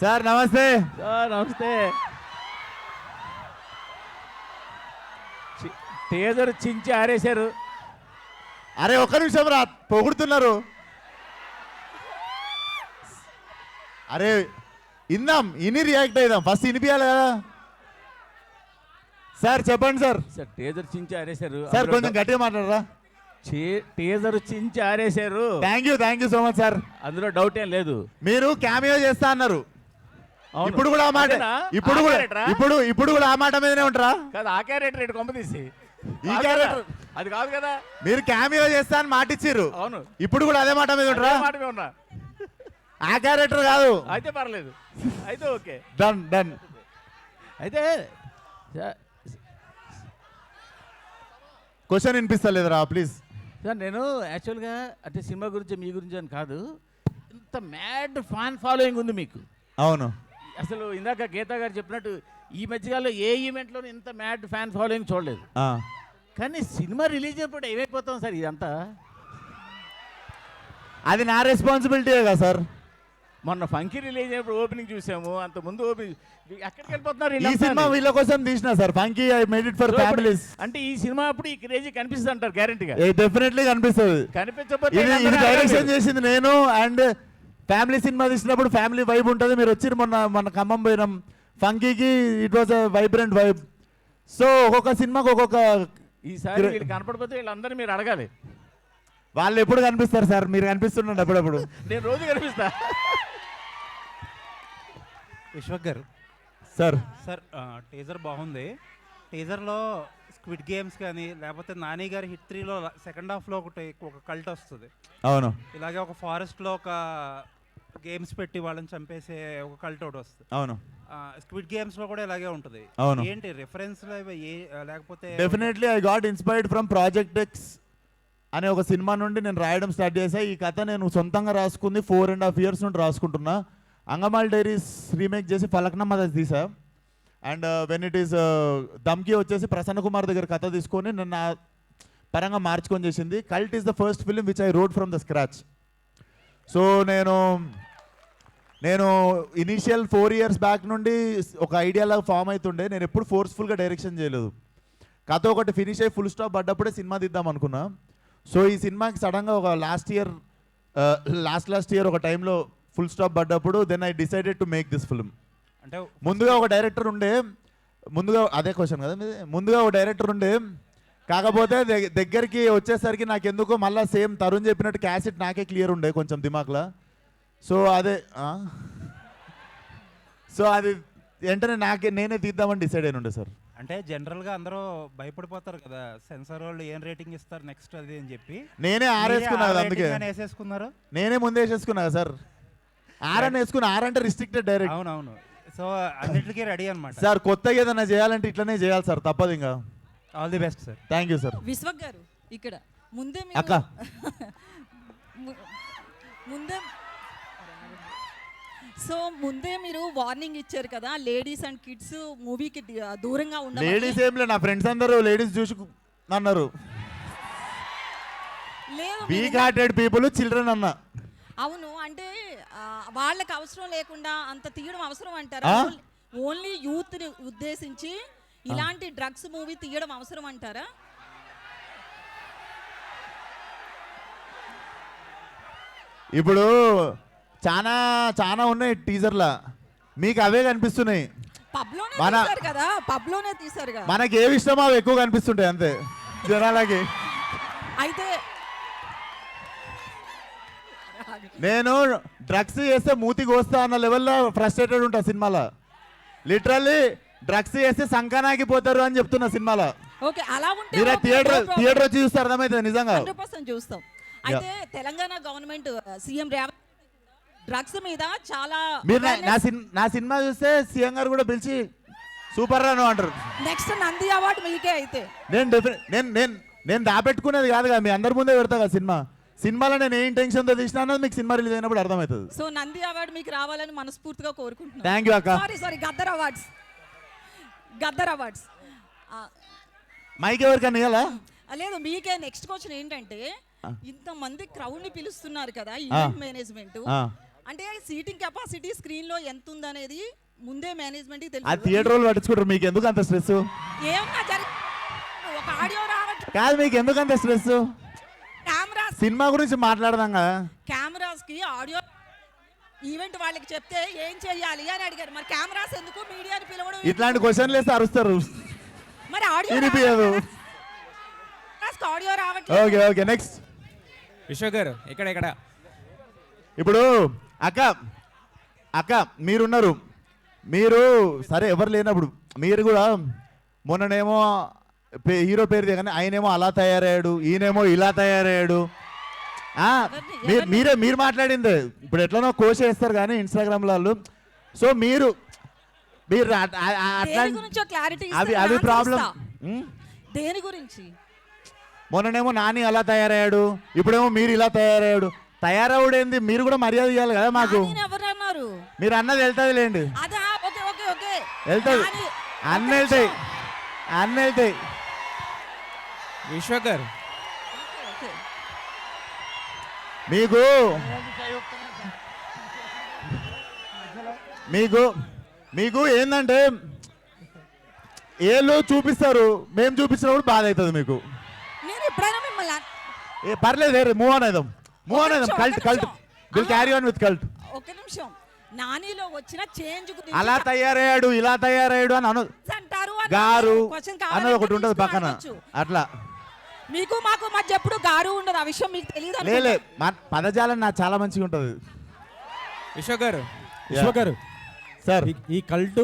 Sir నమస్తే. Sir నమస్తే. Teaser చించి ఆరేశారు. అరే ఒక్క నిమిషం రా, పొగుడుతున్నారు. అరే ఇందాం, ఇని రియాక్ట్ అయిదాం. ఫస్ట్ ఇనిపియాలి కదా. సార్ చెప్పండి సార్. సార్ టేజర్ చించి ఆరేశారు. సార్ కొంచెం గట్టిగా మాట్లాడరా. టేజర్ చించి ఆరేశారు. Thank you so much sir. అందులో డౌట్ ఏం లేదు. మీరు క్యామియో చేస్తా అన్నారు. అవును. ఇప్పుడు కూడా ఆ మాట, ఇప్పుడు కూడా ఆ మాట మీదనే ఉంటారా? కాదు, ఆ క్యారెక్టర్ ఇటు కొంప తీసి ఈ క్యారెక్టర్ అది కాదు కదా. మీరు క్యామియో చేస్తా అని మాట ఇచ్చిర్రు. అవును, ఇప్పుడు కూడా అదే మాట మీద ఉంటారా? మాట మీద ఉన్నా. ఆ క్యారెక్టర్ కాదు. అయితే పర్లేదు, అయితే ఓకే, డన్ డన్. అయితే క్వశ్చన్ వినిపిస్తలేదురా ప్లీజ్. సార్ నేను యాక్చువల్గా అంటే సినిమా గురించి మీ గురించి అని కాదు, ఇంత మ్యాడ్ ఫ్యాన్ ఫాలోయింగ్ ఉంది మీకు. అవును, అసలు ఇందాక గీతా గారు చెప్పినట్టు ఈ మధ్యకాలంలో ఏ ఈవెంట్లో ఇంత మ్యాడ్ ఫ్యాన్ ఫాలోయింగ్ చూడలేదు. కానీ సినిమా రిలీజ్ అయినప్పుడు ఏమైపోతాం సార్ ఇదంతా? అది నా రెస్పాన్సిబిలిటీ కదా సార్. మొన్న ఫంకీ రిలీజ్ అయినప్పుడు ఓపెనింగ్ చూసాము, అంత ముందు ఓపెనింగ్ ఎక్కడికి వెళ్ళిపోతున్నారు ఈ సినిమా వీళ్ళ కోసం తీసిన sir. Funky I made it for families. అంటే ఈ సినిమా అప్పుడు ఈ క్రేజీ కనిపిస్తుంది అంటారు గ్యారెంటీగా? డెఫినెట్లీ కనిపిస్తుంది. కనిపించకపోతే ఇది డైరెక్షన్ చేసింది నేను. అండ్ ఫ్యామిలీ సినిమా తీసినప్పుడు ఫ్యామిలీ వైబ్ ఉంటుంది. మీరు వచ్చి మొన్న ఖమ్మం పోయినాం ఫంకీకి. It was a vibrant vibe. So ఒక్కొక్క సినిమాకి ఒక్కొక్క. ఈసారి వీళ్ళు కనపడిపోతే వీళ్ళందరూ మీరు అడగాలి. వాళ్ళు ఎప్పుడు కనిపిస్తారు సార్? మీరు కనిపిస్తుండండి అప్పుడప్పుడు. నేను రోజు కనిపిస్తా. విశ్వక్ గారు సార్. సార్ టీజర్ బాగుంది. టీజర్లో స్క్విడ్ గేమ్స్ కానీ లేకపోతే నాని గారి హిట్ 3లో సెకండ్ హాఫ్లో ఒక కల్ట్ వస్తుంది. అవును, ఇలాగే ఒక ఫారెస్ట్లో ఒక గేమ్స్ పెట్టి వాళ్ళని చంపేసే ఒక కల్ట్ ఒకటి వస్తుంది. అవును, స్క్విడ్ గేమ్స్లో కూడా ఇలాగే ఉంటుంది. అవును. ఏంటి రిఫరెన్స్ లేకపోతే? Definitely I got inspired from project X అనే ఒక సినిమా నుండి నేను రాయడం స్టార్ట్ చేశా. ఈ కథ నేను సొంతంగా రాసుకుంది 4.5 years నుండి రాసుకుంటున్నా. అంగమాల్ డైరీస్ రీమేక్ చేసి ఫలక్నమ్మ తీసా. అండ్ వెన్ ఇట్ ఈస్ దమ్కి వచ్చేసి ప్రసన్న కుమార్ దగ్గర కథ తీసుకొని నన్ను నా పరంగా మార్చుకొని చేసింది. Cult is the first film which I wrote from the scratch. So నేను ఇనీషియల్ 4 years బ్యాక్ నుండి ఒక ఐడియాలాగా ఫామ్ అవుతుండే. నేను ఎప్పుడు ఫోర్స్ఫుల్గా డైరెక్షన్ చేయలేదు. కథ ఒకటి ఫినిష్ అయ్యి ఫుల్ స్టాప్ పడ్డప్పుడే సినిమా తీద్దాం అనుకున్నా. సో ఈ సినిమాకి సడన్గా ఒక లాస్ట్ ఇయర్ ఒక టైంలో ఫుల్ స్టాప్ పడ్డప్పుడు then I decided to make this film. అంటే ముందుగా ఒక డైరెక్టర్ ఉండే, అదే క్వశ్చన్ కదా మీది. ముందుగా ఒక డైరెక్టర్ ఉండే, కాకపోతే దగ్గరికి వచ్చేసరికి నాకు ఎందుకో మళ్ళీ సేమ్ తరుణ్ చెప్పినట్టు క్యాసెట్ నాకే క్లియర్ ఉండే కొంచెం దిమాక్లా. సో అది వెంటనే నేనే తీద్దామని డిసైడ్ అయిన ఉండే సార్. అంటే జనరల్గా అందరూ భయపడిపోతారు కదా, సెన్సార్ వాళ్ళు ఏం రేటింగ్ ఇస్తారు నెక్స్ట్ అది అని చెప్పి. నేనే ఆరేసుకున్నా కదా, అందుకే వేసేసుకున్నారు. నేనే ముందే వేసేసుకున్నా కదా సార్. ఆరని వేసుకున్నా. అంటే రిస్ట్రిక్టెడ్ డైరెక్ట్. అవునవును. సో అన్నిటికీ రెడీ అనమాట సార్. కొత్తగా ఏదైనా చేయాలంటే ఇట్లనే చేయాలి సార్, తప్పదు. ఇంకా all the best sir. Thank you sir. Vishwak గారు ఇక్కడ ముందే అక్క ముందే మీరు వార్నింగ్ ఇచ్చారు కదా, లేడీస్ అండ్ కిడ్స్ మూవీకి దూరంగా ఉండాలి. లేడీస్ ఏం లేదు, నా ఫ్రెండ్స్ అందరూ లేడీస్ చూసి అన్నారు. వీక్ హార్టెడ్ పీపుల్ చిల్డ్రన్ అన్న. అవును, అంటే వాళ్ళకి అవసరం లేకుండా అంత తీయడం అవసరం అంటారా? ఓన్లీ యూత్ ని ఉద్దేశించి ఇలాంటి డ్రగ్స్ మూవీ తీయడం అవసరం అంటారా? ఇప్పుడు చాలా చాలా ఉన్నాయి టీజర్లా, మీకు అవే కనిపిస్తున్నాయి. పబ్లోనే తీశారు కదా. మనకి ఏవి ఇష్టమో అవి ఎక్కువ కనిపిస్తుంటాయి అంతే జనాలకి. అయితే నేను డ్రగ్స్ చేస్తే మూతికి వస్తా అన్న లెవెల్లో ఫ్రస్ట్రేటెడ్ ఉంటా సినిమాలో. లిటరల్లీ డ్రగ్స్ చేస్తే సంకనాగిపోతారు అని చెప్తున్నా సినిమాలో. ఓకే, అలా ఉంటే మీరు థియేటర్ వచ్చి చూస్తే అర్థమవుతుంది నిజంగా. 100% చూస్తాం. అయితే Telangana government CM Revanth drugs మీద చాలా. మీరు నా సినిమా చూస్తే సీఎం గారు కూడా పిలిచి సూపర్ రాను అంటారు. నెక్స్ట్ నంది అవార్డు మీకే. అయితే నేను దాపెట్టుకునేది కాదు కదా, మీ అందరి ముందే పెడతా కదా సినిమాలో నేను ఏ ఇంటెన్షన్తో తీసినా అన్నది మీకు సినిమా రిలీజ్ అయినప్పుడు అర్థమవుతుంది. సో నంది అవార్డు మీకు రావాలని మనస్ఫూర్తిగా కోరుకుంటున్నాను. థ్యాంక్ యూ అక్క. సారీ గద్దర్ అవార్డ్స్ మైక్ ఎవరికన్నా ఇవ్వాలా? లేదు, మీకే. నెక్స్ట్ క్వశ్చన్ ఏంటంటే, ఇంతమంది క్రౌడ్ ని పిలుస్తున్నారు కదా ఈవెంట్ మేనేజ్మెంట్, అంటే సీటింగ్ కెపాసిటీ స్క్రీన్ లో ఎంత ఉందనేది ముందే మేనేజ్మెంట్ కి ఆ తెలుసు. థియేటర్ వాళ్ళు పట్టించుకుంటారు, మీకు ఎందుకు అంత స్ట్రెస్? ఏమన్నా ఒక ఆడియో రావట్లేదు, కాదు, మీకు ఎందుకు అంత స్ట్రెస్? కెమెరాస్ సినిమా గురించి మాట్లాడదాం కదా. కెమెరాస్ కి ఆడియో ఈవెంట్ వాళ్ళకి చెప్తే ఏం చెయ్యాలి అని అడిగారు. మరి కెమెరాస్ ఎందుకు, మీడియాని పిలవడం ఎందుకు? ఇట్లాంటి క్వశ్చన్లు వేస్తే అరుస్తారు. మరి ఆడియో వినిపించదు. ఆడియో రావట్లేదు. Okay okay, next. విశ్వ గారు ఇక్కడ ఇప్పుడు అక్క మీరున్నారు, మీరు సరే ఎవరు లేనప్పుడు మీరు కూడా మొన్ననేమో హీరో పేరు దిగని ఆయనేమో అలా తయారయ్యాడు, ఈయనేమో ఇలా తయారయ్యాడు. మీరు మాట్లాడింది ఇప్పుడు ఎట్లనో కోష్ చేస్తారు కానీ ఇన్స్టాగ్రామ్లో వాళ్ళు. సో మీరు అట్లా క్లారిటీ అవి ప్రాబ్లం. దేని గురించి? మొన్ననేమో నాని అలా తయారయ్యాడు, ఇప్పుడేమో మీరు ఇలా తయారయ్యాడు. తయారవుడేంది, మీరు కూడా మర్యాద ఇవ్వాలి కదా మాకు. ఎవరన్నారు? మీరు అన్నది వెళ్తుంది లేండి, అదా ఓకే ఓకే ఓకే వెళ్తుంది. అన్నీ వెళ్తాయి, అన్నీ వెళ్తాయి. విశ్వ గారు మీకు మీకు మీకు ఏంటంటే ఏళ్ళు చూపిస్తారు, మేము చూపించినప్పుడు బాధ అవుతుంది మీకు. నేను ఎప్పుడైనా మిమ్మల్ని పర్లేదు, మూవ్ ఆన్ అవుదాం, మూవ్ ఆన్ అవుదాం. Cult will carry on with cult. ఒక నిమిషం, నానిలో వచ్చిన చేంజ్ అలా తయారయ్యాడు, ఇలా తయారయ్యాడు అని అంటారు గారు అన్నది ఒకటి ఉంటుంది పక్కన. అట్లా మీకు మాకు మధ్య ఎప్పుడు గారు ఉండదు, ఆ విషయం మీకు తెలియదు. లేలే, పదజాలం నాకు చాలా మంచిగా ఉంటుంది. విశ్వ గారు సార్ ఈ కల్ట్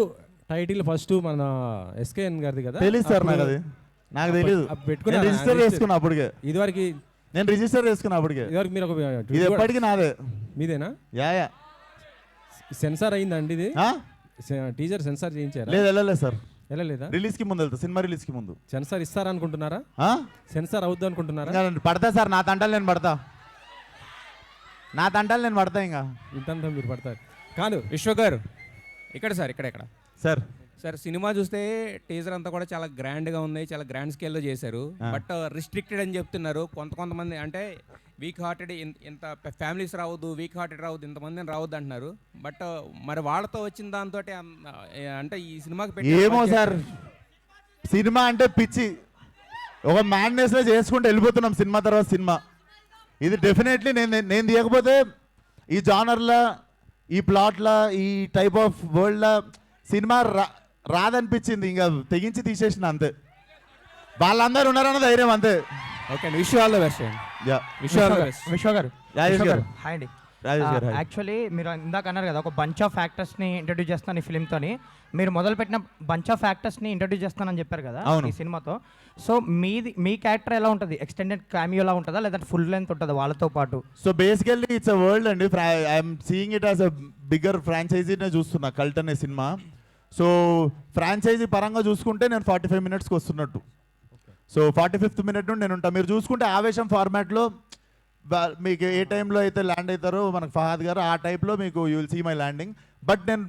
టైటిల్ ఫస్ట్ మన ఎస్కేఎన్ గారిది కదా? తెలుసు సార్, నాకు అది నాకు తెలియదు. పెట్టుకున్నా రిజిస్టర్ చేసుకున్నా అప్పటికే, ఇదివరకు నేను రిజిస్టర్ చేసుకున్నా అప్పటికే. ఇదివరకు మీరు ఒక ఇది ఎప్పటికీ నాదే. మీదేనా? యా సెన్సార్ అయిందండి ఇది? టీజర్ సెన్సార్ చేయించారా? లేదు, వెళ్ళలేదు సార్. వెళ్ళలేదా? రిలీజ్ కి ముందు వెళ్తా, సినిమా రిలీజ్ కి ముందు. సెన్సార్ ఇస్తారనుకుంటున్నారా? సెన్సార్ అవుద్ది అనుకుంటున్నారా? పడతా సార్, నా తంటాలు నేను పడతా, నా తంటాలు నేను పడతా. ఇంకా ఇంతంతా మీరు పడతారు కాదు. విశ్వ గారు ఇక్కడ సార్ సార్ సినిమా చూస్తే టీజర్ అంతా కూడా చాలా గ్రాండ్గా ఉంది, చాలా గ్రాండ్ స్కేల్లో చేశారు. బట్ రిస్ట్రిక్టెడ్ అని చెప్తున్నారు కొంతమంది. అంటే వీక్ హార్టెడ్ ఇంత ఫ్యామిలీస్ రావద్దు, వీక్ హార్టెడ్ రావద్దు, ఇంతమందిని రావద్దు అంటున్నారు. బట్ మరి వాళ్ళతో వచ్చిన దాంతో అంటే ఈ సినిమాకి ఏమో సార్, సినిమా అంటే పిచ్చి, ఒక మ్యాడ్నెస్ లో చేసుకుంటూ వెళ్ళిపోతున్నాం సినిమా తర్వాత సినిమా. ఇది డెఫినెట్లీ నేను తీయకపోతే ఈ జానర్లా, ఈ ప్లాట్లా, ఈ టైప్ ఆఫ్ వరల్డ్లా సినిమా రాదనిపించింది. ఇంకా తెగించి తీసేసిన అంతే. వాళ్ళందరూ ఉన్నారన్న ధైర్యం అంతే. Okay, wish all the best. విశ్వ గారు రాజేష్ గారు, హాయ్ అండి. రాజేష్ గారు, యాక్చువల్లీ మీరు ఇందాక అన్నారు కదా ఒక బంచ్ ఆఫ్ యాక్టర్స్ని ఇంట్రడ్యూస్ చేస్తాను ఈ ఫిల్మ్తోని. మీరు మొదలుపెట్టిన బంచ్ ఆఫ్ యాక్టర్స్ని ఇంట్రడ్యూస్ చేస్తానని చెప్పారు కదా ఈ సినిమాతో. సో మీ క్యారెక్టర్ ఎలా ఉంటుంది? ఎక్స్టెండెడ్ క్యామియోలా ఉంటుందా లేదంటే ఫుల్ లెంత్ ఉంటుందా వాళ్ళతో పాటు? So basically it's a world అండి. I'm seeing it as a bigger ఫ్రాంచైజీనే చూస్తున్నా కల్ట్ అనే సినిమా. సో ఫ్రాంచైజీ పరంగా చూసుకుంటే నేను 45 minutesకి వస్తున్నట్టు. సో 45th minute నుండి నేను ఉంటాను. మీరు చూసుకుంటే ఆవేశం ఫార్మాట్లో మీకు ఏ టైంలో అయితే ల్యాండ్ అవుతారో మనకు ఫహాద్ గారు, ఆ టైప్లో మీకు you will see my landing. But నేను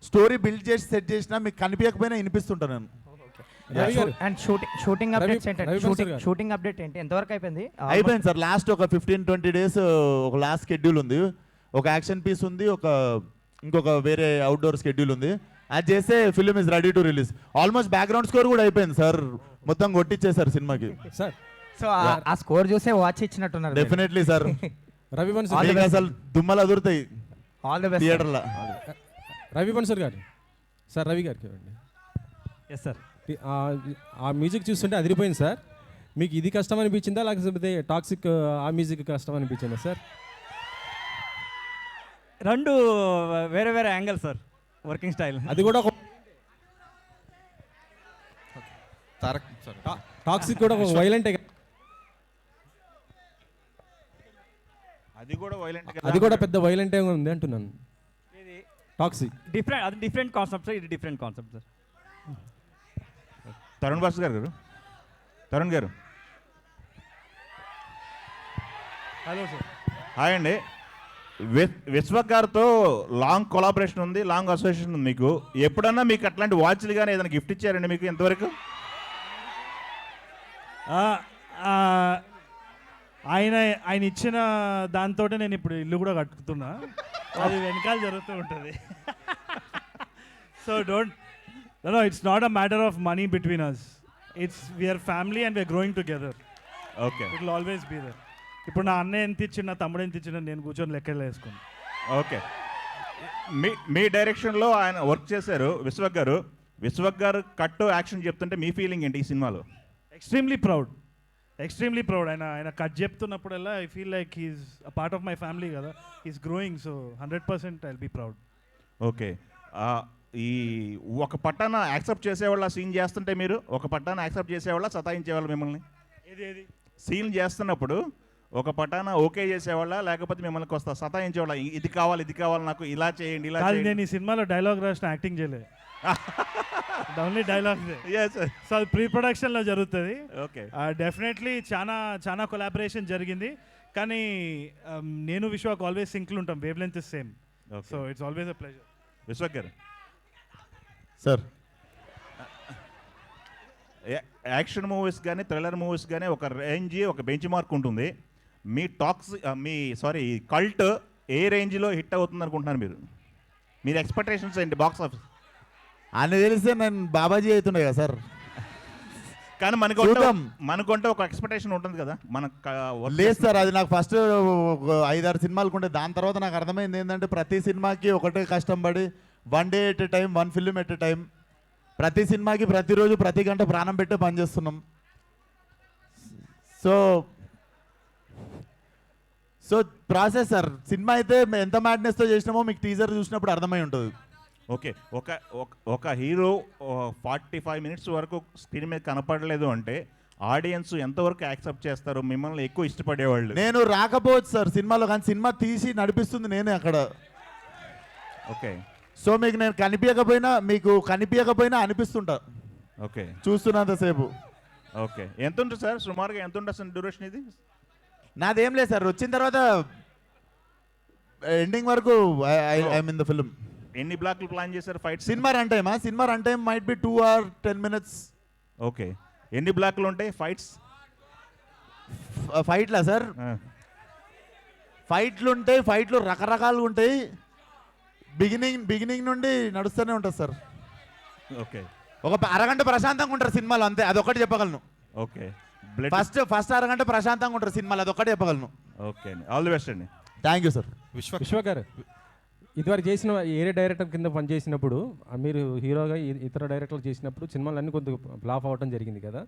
స్టోరీ బిల్డ్ చేసి సెట్ చేసినా మీకు కనిపించకపోయినా వినిపిస్తుంటాను నేను. అండ్ షూటింగ్ అప్డేట్స్ ఏంటంటే షూటింగ్ అప్డేట్ ఏంటి, ఎంతవరకు అయిపోయింది? అయిపోయింది సార్, లాస్ట్ ఒక 15-20 days ఒక లాస్ట్ షెడ్యూల్ ఉంది. ఒక యాక్షన్ పీస్ ఉంది, ఇంకొక వేరే అవుట్డోర్ షెడ్యూల్ ఉంది. అది చేస్తే film is ready to release. Almost background score కూడా అయిపోయింది సార్, మొత్తం కొట్టించేసారు సినిమాకి సార్. సో ఆ స్కోర్ చూసే వాచ్ ఇచ్చినట్టున్నారు. డెఫినెట్లీ సార్, రవి బన్సర్ అసలు దుమ్మలు అదురుతాయి ఆల్ ది బెస్ట్ థియేటర్లో. రవి బన్సర్ గారు సార్, రవి గారికి ఇవ్వండి. Yes sir. ఆ మ్యూజిక్ చూస్తుంటే అదిరిపోయింది సార్. మీకు ఇది కష్టం అనిపించిందా లేకపోతే టాక్సిక్ ఆ మ్యూజిక్ కష్టం అనిపించిందా సార్? రెండు వేరే వేరే యాంగిల్ సార్, వర్కింగ్ స్టైల్. అది కూడా ఒక టాక్సిక్ కూడా ఒక వైలెంటే. అది కూడా పెద్ద వైలెంటే ఉంది అంటున్నాను. టాక్సిక్ డిఫరెంట్, అది డిఫరెంట్ కాన్సెప్ట్ సార్, ఇది different concept sir. Tarun Bhaskar గారు, తరుణ్ గారు హలో సార్. హాయ్ అండి. విశ్వక్ గారితో లాంగ్ కొలాబరేషన్ ఉంది, లాంగ్ అసోసియేషన్ ఉంది. మీకు ఎప్పుడన్నా మీకు అట్లాంటి వాచ్లు కానీ ఏదైనా గిఫ్ట్ ఇచ్చారండి మీకు ఎంతవరకు? ఆయన ఇచ్చిన దాంతో నేను ఇప్పుడు ఇల్లు కూడా కట్టుకుతున్నా. అది వెనకాల జరుగుతూ ఉంటుంది. So no, it's not a matter of money between us. We are family and we are growing together. Okay It will always be there. ఇప్పుడు నా అన్నయ్య ఎంత ఇచ్చిన, తమ్ముడు ఎంత ఇచ్చిన నేను కూర్చొని లెక్కలు వేసుకున్నాను. ఓకే మీ డైరెక్షన్లో ఆయన వర్క్ చేశారు విశ్వక్ గారు. విశ్వక్ గారు కట్ యాక్షన్ చెప్తుంటే మీ ఫీలింగ్ ఏంటి ఈ సినిమాలో? Extremely proud. ఆయన కట్ చెప్తున్నప్పుడల్లా I feel like he's a part of my family కదా. He's growing, so 100% I will be proud. Okay ఈ ఒక పట్టాన యాక్సెప్ట్ చేసేవాళ్ళ సీన్ చేస్తుంటే మీరు ఒక పట్టాన యాక్సెప్ట్ చేసేవాళ్ళ సతాయించేవాళ్ళు మిమ్మల్ని? ఏది సీన్ చేస్తున్నప్పుడు ఒక పటాన ఓకే చేసేవాళ్ళ లేకపోతే మిమ్మల్ని కొస్తా సతాయించేవాళ్ళ? ఇది కావాలి నాకు ఇలా చేయండి ఇలా చేయండి. నేను ఈ సినిమాలో డైలాగ్ రాసిన యాక్టింగ్ చేయలేదు. Only dialogue. సో అది ప్రీ ప్రొడక్షన్లో జరుగుతుంది. ఓకే డెఫినెట్లీ చాలా కొలాబరేషన్ జరిగింది. కానీ నేను విశ్వాక్ ఆల్వేస్ సింక్లు ఉంటాం. Wave length is same. So it's always a pleasure. Vishwak గారు సార్, యాక్షన్ మూవీస్ కానీ థ్రిల్లర్ మూవీస్ కానీ ఒక రేంజ్ ఒక బెంచ్ మార్క్ ఉంటుంది. మీ కల్ట్ ఏ రేంజ్లో హిట్ అవుతుంది అనుకుంటున్నారు మీరు ఎక్స్పెక్టేషన్స్ ఏంటి బాక్స్ ఆఫీస్? అని తెలిస్తే నేను బాబాజీ అవుతుండే కదా సార్. కానీ మనకుంటే ఒక ఎక్స్పెక్టేషన్ ఉంటుంది కదా లేదు సార్, అది నాకు ఫస్ట్ 5-6 సినిమాలకు ఉంటే దాని తర్వాత నాకు అర్థమైంది ఏంటంటే ప్రతి సినిమాకి ఒకటే కష్టం పడి 1 day at a time, 1 film at a time, ప్రతి సినిమాకి ప్రతిరోజు ప్రతి గంట ప్రాణం పెట్టే పని చేస్తున్నాం. So process sir. సినిమా అయితే ఎంత మ్యాడ్నెస్తో చేసినామో మీకు టీజర్ చూసినప్పుడు అర్థమై ఉంటుంది. ఓకే ఒక హీరో 45 minutes వరకు స్క్రీన్ మీద కనపడలేదు అంటే ఆడియన్స్ ఎంతవరకు యాక్సెప్ట్ చేస్తారు? మిమ్మల్ని ఎక్కువ ఇష్టపడేవాళ్ళు. నేను రాకపోవచ్చు సార్ సినిమాలో, కానీ సినిమా తీసి నడిపిస్తుంది నేనే అక్కడ. ఓకే సో నేను కనిపించకపోయినా అనిపిస్తుంటా. ఓకే చూస్తున్నంతసేపు. ఓకే ఎంత ఉంటుంది సార్ సుమారుగా? ఎంత ఉంటుంది అసలు డ్యూరేషన్ ఇది? నాదేం లేదు సార్, వచ్చిన తర్వాత ఎండింగ్ వరకు ఐఎమ్ ఇన్ ద ఫిల్మ్. ఎన్ని బ్లాక్లు ప్లాన్ చేశారు fight? Cinema run time might be 2 or 10 minutes. Okay ఎన్ని బ్లాక్లు ఉంటాయి ఫైట్స్? ఫైట్లా సార్? ఫైట్లు రకరకాలుగా ఉంటాయి. బిగినింగ్ నుండి నడుస్తూనే ఉంటుంది సార్. ఓకే ఒక అరగంట ప్రశాంతంగా ఉంటారు సినిమాలో, అంతే. అదొకటి చెప్పగలను. ఓకే ఫస్ట్ అరగంట ప్రశాంతంగా ఉంటారు సినిమాలో, అదొకటి చెప్పగలను. ఓకే అండి, ఆల్ ది బెస్ట్ అండి. Thank you sir. విశ్వ గారు, ఇదివరకు చేసిన ఏరే డైరెక్టర్ కింద పనిచేసినప్పుడు మీరు హీరోగా ఇతర డైరెక్టర్లు చేసినప్పుడు సినిమాలన్నీ కొద్దిగా ఫ్లాప్ అవ్వడం జరిగింది కదా.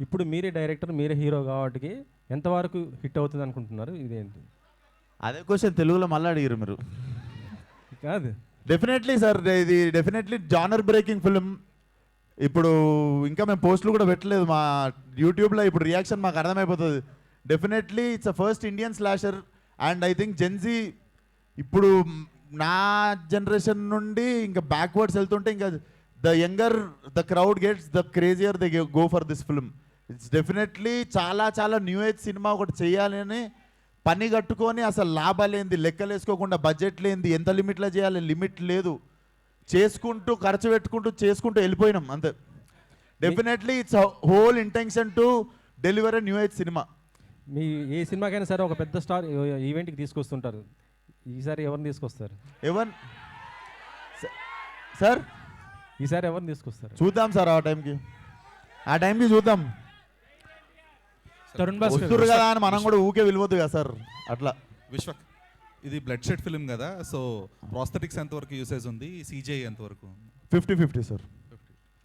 ఇప్పుడు మీరే డైరెక్టర్, మీరే హీరో కాబట్టి ఎంతవరకు హిట్ అవుతుంది అనుకుంటున్నారు? ఇదేంటి అదే క్వశ్చన్ తెలుగులో మళ్ళీ అడిగారు మీరు. కాదు, డెఫినెట్లీ సార్, ఇది డెఫినెట్లీ జానర్ బ్రేకింగ్ ఫిలిం. ఇప్పుడు ఇంకా మేము పోస్టులు కూడా పెట్టలేదు మా యూట్యూబ్లో. ఇప్పుడు రియాక్షన్ మాకు అర్థమైపోతుంది. Definitely it's a first Indian slasher. And I think Gen Z ఇప్పుడు నా జనరేషన్ నుండి ఇంకా బ్యాక్వర్డ్స్ వెళ్తుంటే ఇంకా the crowd gets the crazier they go for this film. It's definitely చాలా న్యూ ఏజ్ సినిమా ఒకటి చేయాలని పని కట్టుకొని అసలు లాభాలేంది లెక్కలు వేసుకోకుండా, బడ్జెట్ లేనిది, ఎంత లిమిట్లో చేయాలి లిమిట్ లేదు, చేసుకుంటూ ఖర్చు చేసుకుంటూ వెళ్ళిపోయినాం అంతే. Definitely it's whole intention to deliver a new age cinema. మీ ఏ సినిమాకైనా సరే ఒక పెద్ద స్టార్ ఈవెంట్కి తీసుకొస్తుంటారు. ఈసారి ఎవరిని తీసుకొస్తారు? సార్ ఈసారి ఎవరిని తీసుకొస్తారు? చూద్దాం సార్, ఆ టైంకి చూద్దాం. వస్తురు కదా అని మనం కూడా ఊకే విలువద్దు కదా సార్. అట్లా విశ్వక్, ఇది బ్లడ్ షెడ్ ఫిల్మ్ కదా, సో ప్రాస్థెటిక్స్ ఎంతవరకు యూసేజ్ ఉంది, సిజిఐ ఎంతవరకు? 50-50 సార్,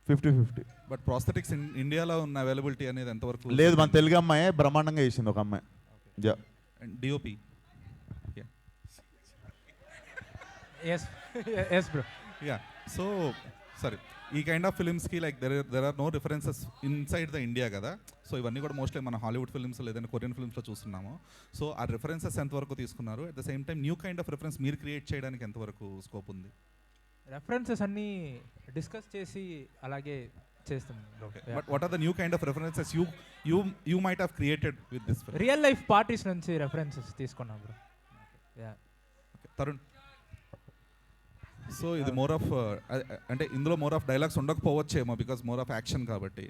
50-50. బట్ ప్రాస్థెటిక్స్ ఇండియాలో ఉన్న అవైలబిలిటీ అనేది ఎంతవరకు? లేదు, మన తెలుగు అమ్మాయి బ్రహ్మాండంగా చేసింది ఒక అమ్మాయి. డిఓపి సో సరే, ఈ కైండ్ ఆఫ్ ఫిల్మ్స్కి like there are no references inside the India కదా. సో ఇవన్నీ కూడా మోస్ట్లీ మన హాలీవుడ్ ఫిల్మ్స్ లేదంటే కొరియన్ ఫిల్మ్స్లో చూస్తున్నాము. సో ఆ రిఫరెన్సెస్ ఎంతవరకు తీసుకున్నారు? At the same time new kind of reference మీరు క్రియేట్ చేయడానికి ఎంతవరకు స్కోప్ ఉంది? రెఫరెన్సెస్ అన్నీ డిస్కస్ చేసి అలాగే చేస్తాం. But what are the new kind of references you might have created with this film? Real life parties నుంచి రెఫరెన్సెస్ తీసుకున్నాం బ్రో. తరుణ్, సో ఇది మోర్ ఆఫ్ అంటే ఇందులో మోర్ ఆఫ్ డైలాగ్స్ ఉండకపోవచ్చేమో బికాస్ మోర్ ఆఫ్ యాక్షన్ కాబట్టి.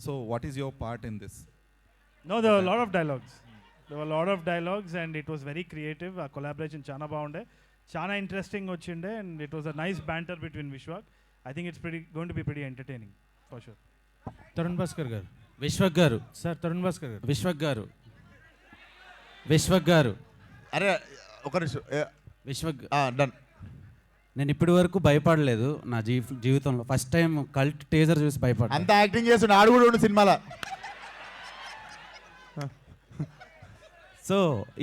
So what is your part in this? No, there were a lot of dialogues. There were a lot of dialogues and it was very creative. Our collaboration చాలా బాగుండే. చాలా interesting వచ్చిండే and it was a nice banter between Vishwak. I think it's going to be pretty entertaining for sure. Tarun Bhaskar గారు, విశ్వక్ గారు, sir Tarun Bhaskar గారు, విశ్వక్ గారు, అరే ఒక నిమిషం, విశ్వక్ డన్. నేను ఇప్పటి వరకు భయపడలేదు నా జీవితంలో. ఫస్ట్ టైం కల్ట్ టేజర్ చూసి భయపడ్డా. అంత యాక్టింగ్ చేస్తుండే ఆడు కూడా ఉండు సినిమాలో. సో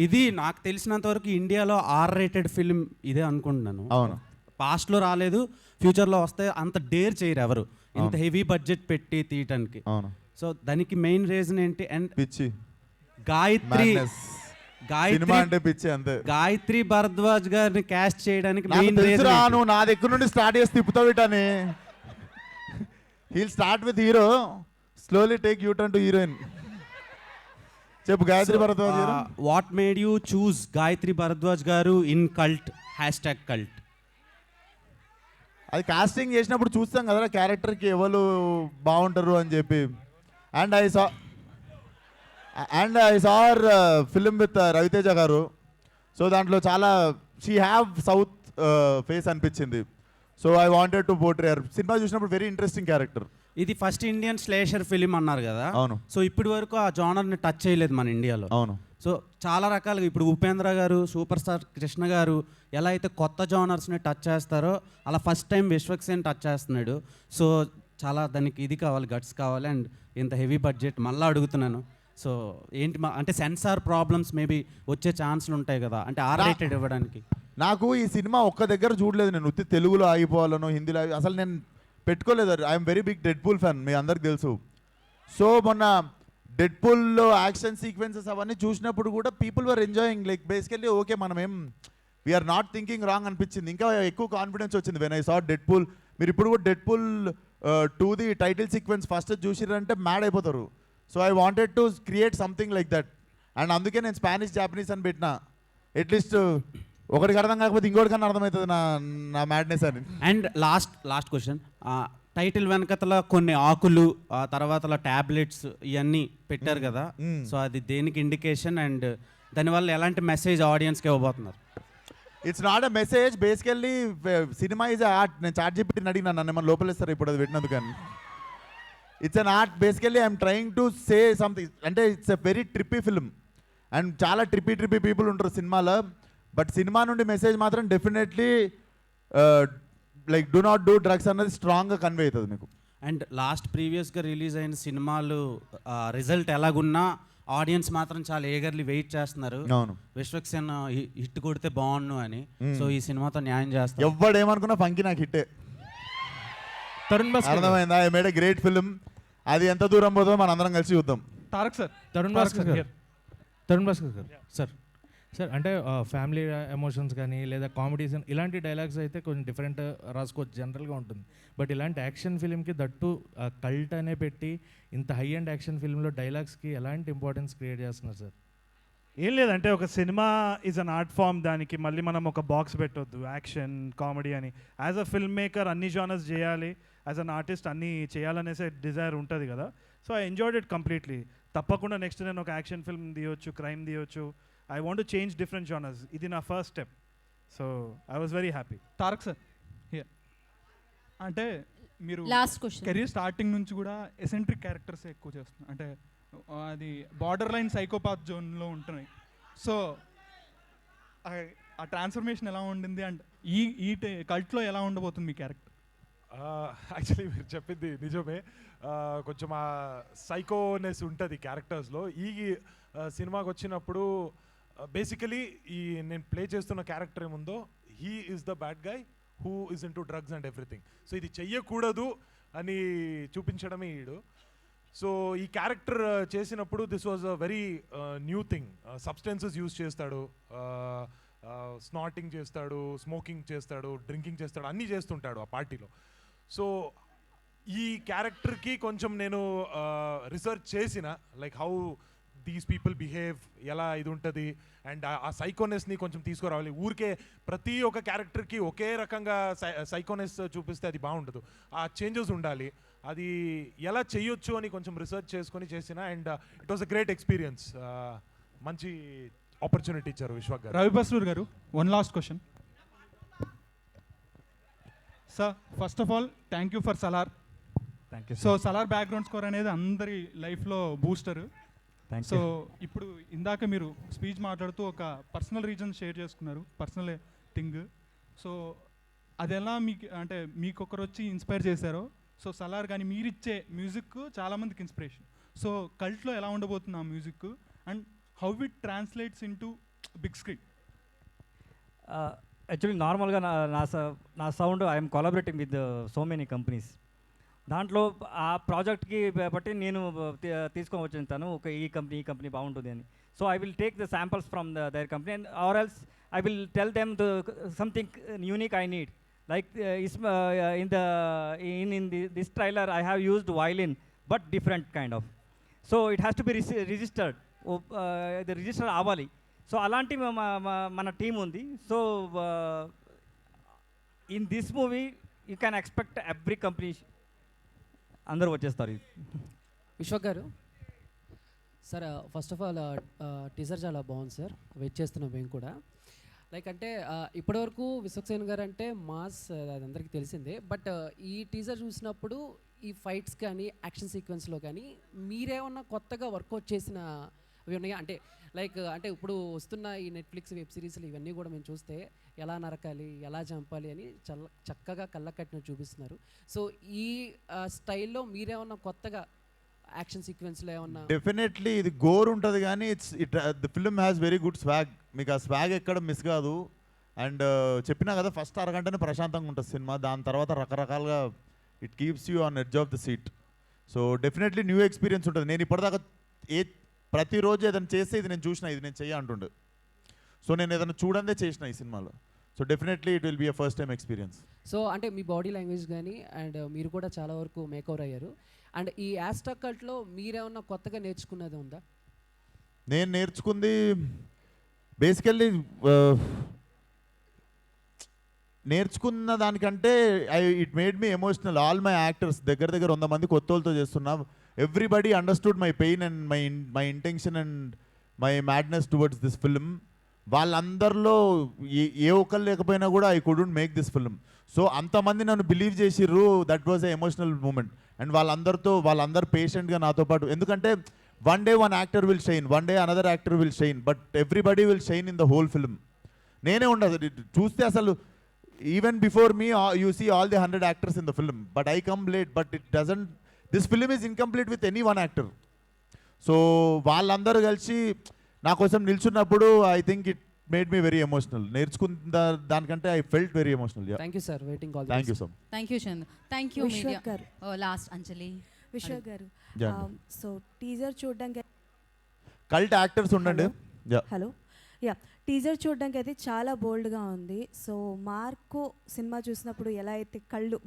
ఇది నాకు తెలిసినంత వరకు ఇండియాలో రేటెడ్ ఫిల్మ్ ఇదే అనుకుంటున్నాను. అవును, పాస్ట్లో రాలేదు, ఫ్యూచర్లో వస్తే అంత డేర్ చేయరు ఎవరు ఇంత హెవీ బడ్జెట్ పెట్టి తీయటానికి. అవును. సో దానికి మెయిన్ రీజన్ ఏంటి? అండ్ పిచ్చి గాయత్రి అంటే పిచ్చి అంతే. గాయత్రి భరద్వాజ్ గారిని క్యాస్ట్ చేయడానికి నాకు మెయిన్ తెలుసురా, రీజన్ నువ్వు నా దగ్గర నుండి స్టార్ట్ చేసి తిప్పుతావు ఇటని. He'll start with hero, slowly take you turn to heroine. చెప్పు గాయత్రి భరద్వాజ్ గారు. What made you choose Gayatri Bharadwaj గారు ఇన్ కల్ట్ #కల్ట్? అది కాస్టింగ్ చేసినప్పుడు చూస్తాం కదా క్యారెక్టర్కి ఎవరు బాగుంటారు అని చెప్పి. And I saw film with Raviteja గారు. సో దాంట్లో చాలా షీ హ్యావ్ సౌత్ ఫేస్ అనిపించింది. So I wanted to portray her. Cinema చూసినప్పుడు వెరీ ఇంట్రెస్టింగ్ క్యారెక్టర్. ఇది ఫస్ట్ ఇండియన్ స్లేషర్ ఫిలిం అన్నారు కదా. అవును. సో ఇప్పటి వరకు ఆ జానర్ని టచ్ చేయలేదు మన ఇండియాలో. అవును. సో చాలా రకాలుగా ఇప్పుడు ఉపేంద్ర గారు, సూపర్ స్టార్ కృష్ణ గారు ఎలా అయితే కొత్త జానర్స్ని టచ్ చేస్తారో అలా first time Vishwak Sen touch చేస్తున్నాడు. సో చాలా దానికి ఇది కావాలి, గట్స్ కావాలి. అండ్ ఇంత హెవీ బడ్జెట్ మళ్ళీ అడుగుతున్నాను. సో ఏంటి అంటే సెన్సార్ ప్రాబ్లమ్స్ మేబీ వచ్చే ఛాన్స్లు ఉంటాయి కదా, అంటే రేటెడ్ ఇవ్వడానికి. నాకు ఈ సినిమా ఒక్క దగ్గర చూడలేదు నేను. ఉత్తి తెలుగులో ఆగిపోవాలను, హిందీలో అసలు నేను పెట్టుకోలేదు. I'm very big Deadpool fan, మీ అందరికి తెలుసు. సో మొన్న డెడ్ పూల్లో యాక్షన్ సీక్వెన్సెస్ అవన్నీ చూసినప్పుడు కూడా people were enjoying. Like basically okay, మనం ఏం వీఆర్ నాట్ థింకింగ్ రాంగ్ అనిపించింది. ఇంకా ఎక్కువ కాన్ఫిడెన్స్ వచ్చింది when I saw Deadpool. మీరు ఇప్పుడు కూడా డెడ్ పూల్ 2ది టైటిల్ సీక్వెన్స్ ఫస్ట్ చూసిరంటే మ్యాడ్ అయిపోతారు. So I wanted to create something like that. And అందుకే నేను స్పానిష్ జాపనీస్ అని పెట్టిన. అట్లీస్ట్ ఒకటికి అర్థం కాకపోతే ఇంకోటికన్నా అర్థమవుతుంది నా మ్యాడ్నెస్ అని. అండ్ లాస్ట్ క్వశ్చన్, టైటిల్ వెనకతల కొన్ని ఆకులు, ఆ తర్వాత టాబ్లెట్స్ ఇవన్నీ పెట్టారు కదా. సో అది దేనికి ఇండికేషన్ అండ్ దానివల్ల ఎలాంటి మెసేజ్ ఆడియన్స్కి ఇవ్వబోతున్నారు? It's not a message. Basically cinema is art. నేను ChatGPT అడిగినా నన్ను ఏమన్నా లోపలేస్తారు ఇప్పుడు అది పెట్టినందుకు. కానీ it's an art. Basically I'm trying to say something. అంటే it's a very trippy film and చాలా ట్రిప్పీ పీపుల్ ఉంటారు సినిమాలో. బట్ సినిమా నుండి మెసేజ్ మాత్రం definitely like do not do drugs అన్నది స్ట్రాంగ్గా కన్వే అవుతుంది మీకు. అండ్ ప్రీవియస్గా రిలీజ్ అయిన సినిమాలు రిజల్ట్ ఎలాగున్నా ఆడియన్స్ మాత్రం చాలా ఏగర్లీ వెయిట్ చేస్తున్నారు. అవును, విశ్వక్ సేన్ హిట్ కొడితే బాగుండు అని. సో ఈ సినిమాతో న్యాయం చేస్తారు. ఎవడేమనుకున్నా ఫంకి నాకు హిట్టే. తరుణ్ భాస్కర్, అర్థమైందా? I made a great film. అది ఎంత దూరం పోతుందో మన అందరం కలిసి చూద్దాం. తారక్ సార్, తరుణ్ భాస్కర్ గారు, సార్ అంటే ఫ్యామిలీ ఎమోషన్స్ కానీ లేదా కామెడీస్ ఇలాంటి డైలాగ్స్ అయితే కొంచెం డిఫరెంట్ రాసుకోవచ్చు, జనరల్గా ఉంటుంది. బట్ ఇలాంటి యాక్షన్ ఫిల్మ్కి దట్టు కల్ట్ అనే పెట్టి ఇంత హై అండ్ యాక్షన్ ఫిల్మ్లో డైలాగ్స్కి ఎలాంటి ఇంపార్టెన్స్ క్రియేట్ చేస్తున్నారు సార్? ఏం లేదంటే ఒక సినిమా ఈజ్ అన్ ఆర్ట్ ఫామ్. దానికి మళ్ళీ మనం ఒక బాక్స్ పెట్టొద్దు యాక్షన్ కామెడీ అని. యాజ్ అ ఫిల్మ్ మేకర్ అన్ని జానర్స్ చేయాలి, యాజ్ అన్ ఆర్టిస్ట్ అన్నీ చేయాలనేసే డిజైర్ ఉంటుంది కదా. So I enjoyed it completely. తప్పకుండా నెక్స్ట్ నేను ఒక యాక్షన్ ఫిల్మ్ తీయొచ్చు, క్రైమ్ తీయొచ్చు. I want to change different genres. ఇది నా first step. So I was very happy. Tarak sir, అంటే మీరు లాస్ట్ క్వశ్చన్, కెరీర్ స్టార్టింగ్ నుంచి కూడా ఎసెంట్రిక్ క్యారెక్టర్స్ ఎక్కువ చేస్తున్నారు. అంటే అది బార్డర్ లైన్ సైకోపాత్ జోన్లో ఉంటున్నాయి. సో ఆ ట్రాన్స్ఫర్మేషన్ ఎలా ఉండింది అండ్ ఈ కల్ట్లో ఎలా ఉండబోతుంది మీ క్యారెక్టర్? యాక్చువల్లీ మీరు చెప్పింది నిజమే. కొంచెం ఆ సైకోనెస్ ఉంటుంది క్యారెక్టర్స్లో. ఈ సినిమాకి వచ్చినప్పుడు బేసికలీ ఈ నేను ప్లే చేస్తున్న క్యారెక్టర్ ఏముందో, he is the bad guy who is in to drugs and everything. So ఇది చెయ్యకూడదు అని చూపించడమే ఈడు. సో ఈ క్యారెక్టర్ చేసినప్పుడు this was a very new thing. Substances use చేస్తాడు, స్నాటింగ్ చేస్తాడు, స్మోకింగ్ చేస్తాడు, డ్రింకింగ్ చేస్తాడు, అన్నీ చేస్తుంటాడు ఆ పార్టీలో. సో ఈ క్యారెక్టర్కి కొంచెం నేను రీసెర్చ్ చేసిన, like how these people behave, ఎలా ఇది ఉంటుంది. అండ్ ఆ సైకోనెస్ని కొంచెం తీసుకురావాలి. ఊరికే ప్రతి ఒక్క క్యారెక్టర్కి ఒకే రకంగా సైకోనెస్ చూపిస్తే అది బాగుండదు. ఆ చేంజెస్ ఉండాలి. అది ఎలా చేయొచ్చు అని కొంచెం రీసెర్చ్ చేసుకొని చేసిన. And it was a great experience. మంచి ఆపర్చునిటీ ఇచ్చారు విశ్వక్ గారు. రవి బస్రూర్ గారు, one last question. Sir first of all thank you for Salaar. Thank you. So Salaar background score అనేది అందరి లైఫ్లో బూస్టర్. సో ఇప్పుడు ఇందాక మీరు స్పీచ్ మాట్లాడుతూ ఒక పర్సనల్ రీజన్ షేర్ చేసుకున్నారు, పర్సనల్ థింగ్. సో అది ఎలా మీకు అంటే మీకు ఒకరు వచ్చి ఇన్స్పైర్ చేశారో, సో సలార్ కానీ మీరిచ్చే మ్యూజిక్ చాలామందికి ఇన్స్పిరేషన్. సో కల్ట్లో ఎలా ఉండబోతుంది ఆ music and how it translates in to big screen? Actually నార్మల్గా నా sound I'm collaborating with so many companies. దాంట్లో ఆ ప్రాజెక్ట్కి బట్టి నేను తీసుకొని వచ్చింటాను, ఒక ఈ కంపెనీ బాగుంటుంది అని. So I will take the samples from their company and or else I will tell them something unique I need. Like this trailer, I have used violin, but different kind of. So it has to be registered. The register avali. So alanti mana team undi. So in this movie, you can expect every company andaru vachestaru. Vishwak గారు, sir first of all teaser చాలా బాగుంది sir, wait చేస్తున్నాం మేము కూడా. Like అంటే ఇప్పటివరకు విశ్వక్సేన్ గారు అంటే మాస్, అది అందరికీ తెలిసిందే. బట్ ఈ టీజర్ చూసినప్పుడు ఈ ఫైట్స్ కానీ యాక్షన్ సీక్వెన్స్లో కానీ మీరేమన్నా కొత్తగా వర్కౌట్ చేసిన అవి ఉన్నాయా? అంటే లైక్ అంటే ఇప్పుడు వస్తున్న ఈ నెట్ఫ్లిక్స్ వెబ్ సిరీస్లు ఇవన్నీ కూడా మేము చూస్తే ఎలా నరకాలి, ఎలా చంపాలి అని చాలా చక్కగా కళ్ళ కట్టినట్టు చూపిస్తున్నారు. సో ఈ స్టైల్లో మీరేమన్నా కొత్తగా యాక్షన్ సీక్వెన్స్లో ఏమన్నా? డెఫినెట్లీ ఇది గోర్ ఉంటుంది కానీ the film has very good swag. మీకు ఆ స్వాగ్ ఎక్కడ మిస్ కాదు. అండ్ చెప్పినా కదా, ఫస్ట్ అరగంటనే ప్రశాంతంగా ఉంటుంది సినిమా, దాని తర్వాత రకరకాలుగా it keeps you on edge of the seat. So definitely new experience ఉంటుంది. నేను ఇప్పటిదాకా ప్రతిరోజు ఏదైనా చేస్తే ఇది నేను చూసిన, ఇది నేను చెయ్య అంటుండే. సో నేను ఏదైనా చూడందే చేసిన ఈ సినిమాలో. So definitely it will be a first time experience. So అంటే మీ బాడీ లాంగ్వేజ్ కానీ అండ్ మీరు కూడా చాలా వరకు మేకవర్ అయ్యారు. అండ్ ఈ యాస్టాక్ కల్ట్లో మీరేమన్నా కొత్తగా నేర్చుకున్నది ఉందా? నేను నేర్చుకుంది బేసికల్లీ నేర్చుకున్న దానికంటే it made me emotional. All my actors దగ్గర 100 మంది కొత్త వాళ్ళతో చేస్తున్నా. Everybody understood my pain and my intention and my madness towards this film. వాళ్ళందరిలో ఏ ఒక్కరు లేకపోయినా కూడా I couldn't make this film. So అంతమంది నన్ను బిలీవ్ చేసిర్రు. That was a emotional moment. And వాళ్ళందరూ పేషెంట్గా నాతో పాటు, ఎందుకంటే one day one actor will shine, one day another actor will shine, but everybody will shine in the whole film. నేనే ఉండదు చూస్తే అసలు. Even before me you see all the 100 actors in the film, but I come late. But it doesn't, this film is incomplete with any one actor. So వాళ్ళందరూ కలిసి నా కోసం నిల్చున్నప్పుడు I think it made me very emotional. నేర్చుకున్న దానికంటే I felt very emotional. Thank you sir, waiting call. Thank you so much. Thank you Chandu. Thank you media గారు. Last అంజలి. విశ్వక్ గారు, so teaser చూడడానికి కల్ట్ యాక్టర్స్ ఉండండి. హలో యా, టీజర్ చూడడానికి అయితే చాలా బోల్డ్గా ఉంది. సో మార్కో సినిమా చూసినప్పుడు ఎలా అయితే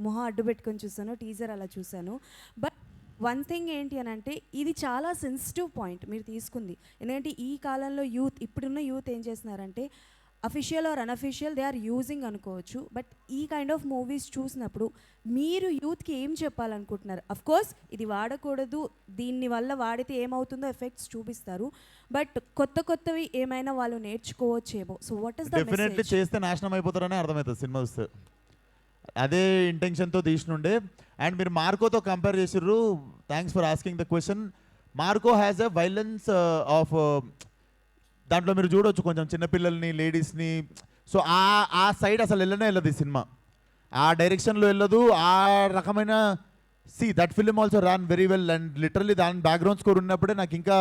మొహం అడ్డు పెట్టుకొని చూసానో టీజర్ అలా చూశాను. బట్ వన్ థింగ్ ఏంటి అని అంటే ఇది చాలా సెన్సిటివ్ పాయింట్ మీరు తీసుకుంది. ఎందుకంటే ఈ కాలంలో ఇప్పుడున్న యూత్ ఏం చేస్తున్నారంటే official or unofficial they are using అనుకోవచ్చు. బట్ ఈ కైండ్ ఆఫ్ మూవీస్ చూసినప్పుడు మీరు యూత్కి ఏం చెప్పాలనుకుంటున్నారు? అఫ్కోర్స్ ఇది వాడకూడదు, దీన్ని వల్ల వాడితే ఏమవుతుందో ఎఫెక్ట్స్ చూపిస్తారు, బట్ కొత్తవి ఏమైనా వాళ్ళు నేర్చుకోవచ్చేమో. So what is the message? Definitely చేస్తే నాశనం అయిపోతారనే అర్థమవుతుంది సినిమా చూస్తే. అదే ఇంటెన్షన్తో తీసినుండే. అండ్ మీరు మార్కోతో కంపేర్ చేసిర్రు. Thanks for asking the question. Marco has a violence of, దాంట్లో మీరు చూడవచ్చు కొంచెం చిన్నపిల్లల్ని, లేడీస్ని. సో ఆ సైడ్ అసలు వెళ్ళదు ఈ సినిమా, ఆ డైరెక్షన్లో వెళ్ళదు. ఆ రకమైన that film also ran very well. And literally దాని బ్యాక్గ్రౌండ్ స్కోర్ ఉన్నప్పుడే నాకు ఇంకా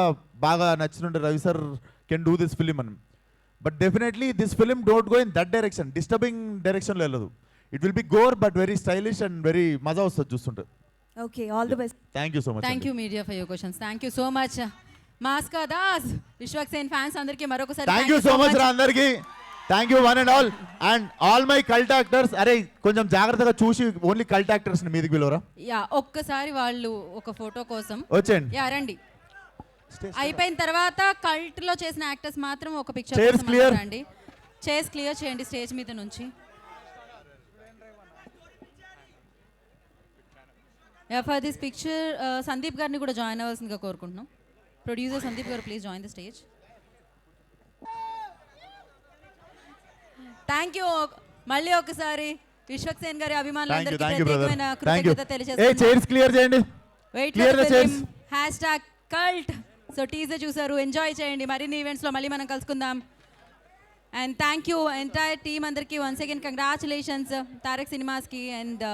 బాగా నచ్చినుండే, Ravi sir can do this film అని. But definitely this film don't go in that direction, disturbing డైరెక్షన్లో వెళ్ళదు. It will be gore but very stylish and very మజా వస్తుంది చూస్తుంటే. Okay, all the best. Thank you so much. Thank you media for your questions. Thank you so much. మాస్కా Das, Vishwaksen fans అందరికీ మరొకసారి thank you so much రా అందరికీ. Thank you one and all. And all my cult actors, అరే కొంచెం జాగ్రత్తగా చూసి only cult actors మీదకి పిలవరా. Yeah, ఒక్కసారి వాళ్ళు ఒక ఫోటో కోసం వచ్చేయండి. యా రండి. అయిపోయిన తర్వాత కల్ట్ లో చేసిన యాక్టర్స్ మాత్రం ఒక పిక్చర్ రండి. చైర్స్ క్లియర్ చేయండి స్టేజ్ మీద నుంచి. ఫర్ దిస్ పిక్చర్ సందీప్ గారిని కూడా జాయిన్ అవ్వాల్సిందిగా కోరుకుంటున్నాం. ప్రొడ్యూసర్ సందీప్ గారు, please join the stage. Thank you. మళ్ళీ ఒకసారి విశ్వక్సేన్ గారి థ్యాంక్ యూ అభిమానులందరికీ థ్యాంక్ యూ బ్రదర్ ప్రత్యేకమైన థ్యాంక్ యూ కృతజ్ఞత ఏ తెలియజేస్తున్నాను. చైర్స్ క్లియర్ చేయండి wait clear the chairs #cult. So teaser చూసారు, ఎంజాయ్ చేయండి. మరిన్ని ఈవెంట్స్లో మళ్ళీ మనం కలుసుకుందాం. And thank you entire team అందరికీ. వన్స్ అగైన్ కంగ్రాచులేషన్స్ తారక్ సినిమాస్కి అండ్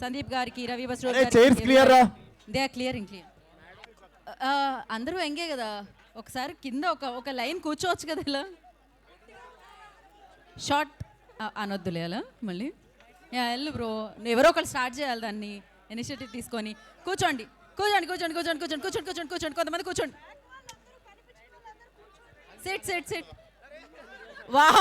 సందీప్ గారికి, రవి బస్రోడ్ చైర్స్ క్లియర్ రా దే ఆర్ క్లియరింగ్. అందరూ ఎంగే కదా, ఒకసారి కింద ఒక లైన్ కూర్చోవచ్చు కదా ఇలా. షార్ట్ అనొద్దులే అలా మళ్ళీ. వెళ్ళు బ్రో, ఎవరో ఒకరు స్టార్ట్ చేయాలి దాన్ని, ఇనిషియేటివ్ తీసుకొని. కూర్చోండి కూర్చోండి కూర్చోండి కూర్చోండి కూర్చోండి కూర్చోండి కూర్చోండి కూర్చోండి కొంతమంది కూర్చోండి. SIT SIT SIT. వాహ్